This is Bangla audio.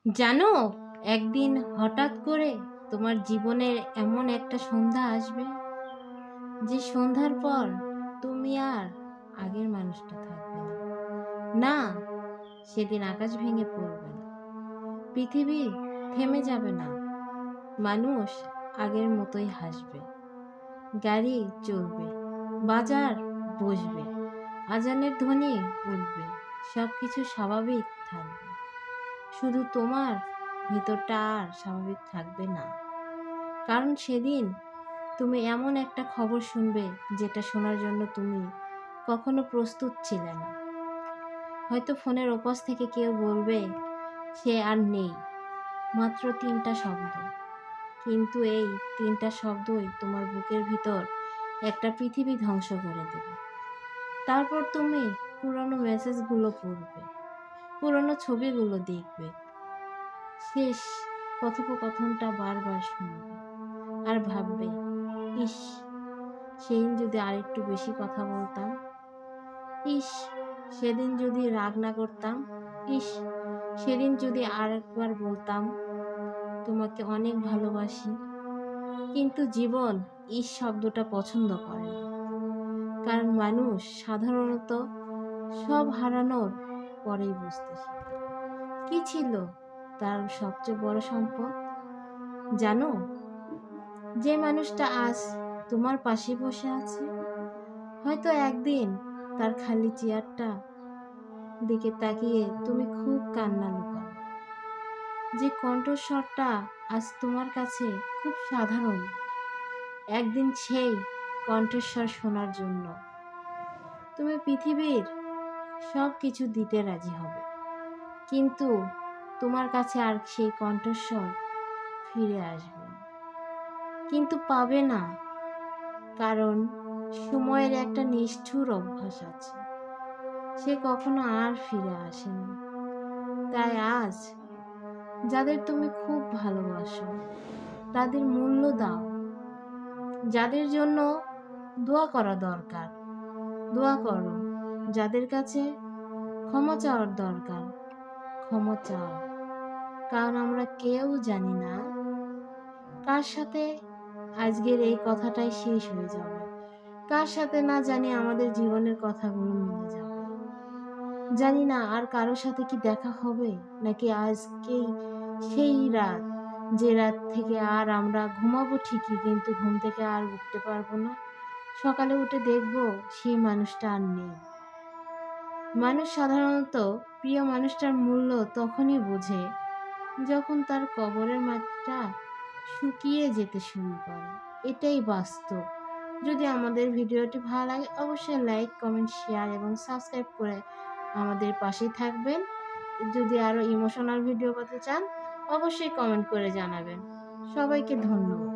জানো, একদিন হঠাৎ করে তোমার জীবনের এমন একটা সন্ধ্যা আসবে যে সন্ধ্যার পর তুমি আর আগের মানুষটা থাকবে না। না, সেদিন আকাশ ভেঙে পড়বে না, পৃথিবী থেমে যাবে না, মানুষ আগের মতোই হাসবে, গাড়ি চলবে, বাজার বসবে, আজানের ধ্বনি উঠবে, সব কিছু স্বাভাবিক থাকবে। শুধু তোমার ভিতরটা আর স্বাভাবিক থাকবে না। কারণ সেদিন তুমি এমন একটা খবর শুনবে যেটা শোনার জন্য তুমি কখনো প্রস্তুত ছিলে না। হয়তো ফোনের ওপাশ থেকে কেউ বলবে সে আর নেই, মাত্র 3টা শব্দ। কিন্তু এই 3টা শব্দই তোমার বুকের ভিতর একটা পৃথিবী ধ্বংস করে দেবে। তারপর তুমি পুরনো মেসেজগুলো পড়বে, পুরনো ছবিগুলো দেখবে, শেষ কথোপকথনটা বারবার শুনবে আর ভাববে, ইস, সেদিন যদি আরেকটু বেশি কথা বলতাম, ইস, সেদিন যদি রাগ না করতাম, ইস, সেদিন যদি আরেকবার বলতাম তোমাকে অনেক ভালোবাসি। কিন্তু জীবন ইস শব্দটা পছন্দ করে না। কারণ মানুষ সাধারণত সব হারানোর পরেই বুঝতে শিখে কি ছিল তার সবচেয়ে বড় সম্পদ। জানো, যে মানুষটা আজ তোমার পাশে বসে আছে, হয়তো একদিন তার খালি চেয়ারটা দিকে তাকিয়ে তুমি খুব কান্না লুকাও। যে কণ্ঠস্বরটা আজ তোমার কাছে খুব সাধারণ, একদিন সেই কণ্ঠস্বর শোনার জন্য তুমি পৃথিবীর সব কিছু দিতে রাজি হবে। কিন্তু তোমার কাছে আর সেই কণ্ঠস্বর ফিরে আসবে না। কিন্তু পাবে না, কারণ সময়ের একটা নিষ্ঠুর অভ্যাস আছে, সে কখনো আর ফিরে আসে না। তাই আজ যাদের তুমি খুব ভালোবাসো তাদের মূল্য দাও, যাদের জন্য দোয়া করা দরকার দোয়া করো, যাদের কাছে ক্ষমা চাওয়ার দরকার ক্ষমা চাও। কারণ আমরা কেউ জানি না কার সাথে আজকের এই কথাটাই শেষ হয়ে যাবে, কার সাথে না জানি আমাদের জীবনের কথাগুলো মিলে যাবে। জানি না আর কারোর সাথে কি দেখা হবে, নাকি আজকেই সেই রাত যে রাত থেকে আর আমরা ঘুমাবো ঠিকই, কিন্তু ঘুম থেকে আর উঠতে পারবো না। সকালে উঠে দেখবো সেই মানুষটা আর নেই। মানুষ সাধারণত প্রিয় মানুষটার মূল্য তখনই বোঝে যখন তার কবরের মাটিটা শুকিয়ে যেতে শুরু করে। এটাই বাস্তব। যদি আমাদের ভিডিওটি ভালো লাগে অবশ্যই লাইক, কমেন্ট, শেয়ার এবং সাবস্ক্রাইব করে আমাদের পাশেই থাকবেন। যদি আরও ইমোশনাল ভিডিও পেতে চান অবশ্যই কমেন্ট করে জানাবেন। সবাইকে ধন্যবাদ।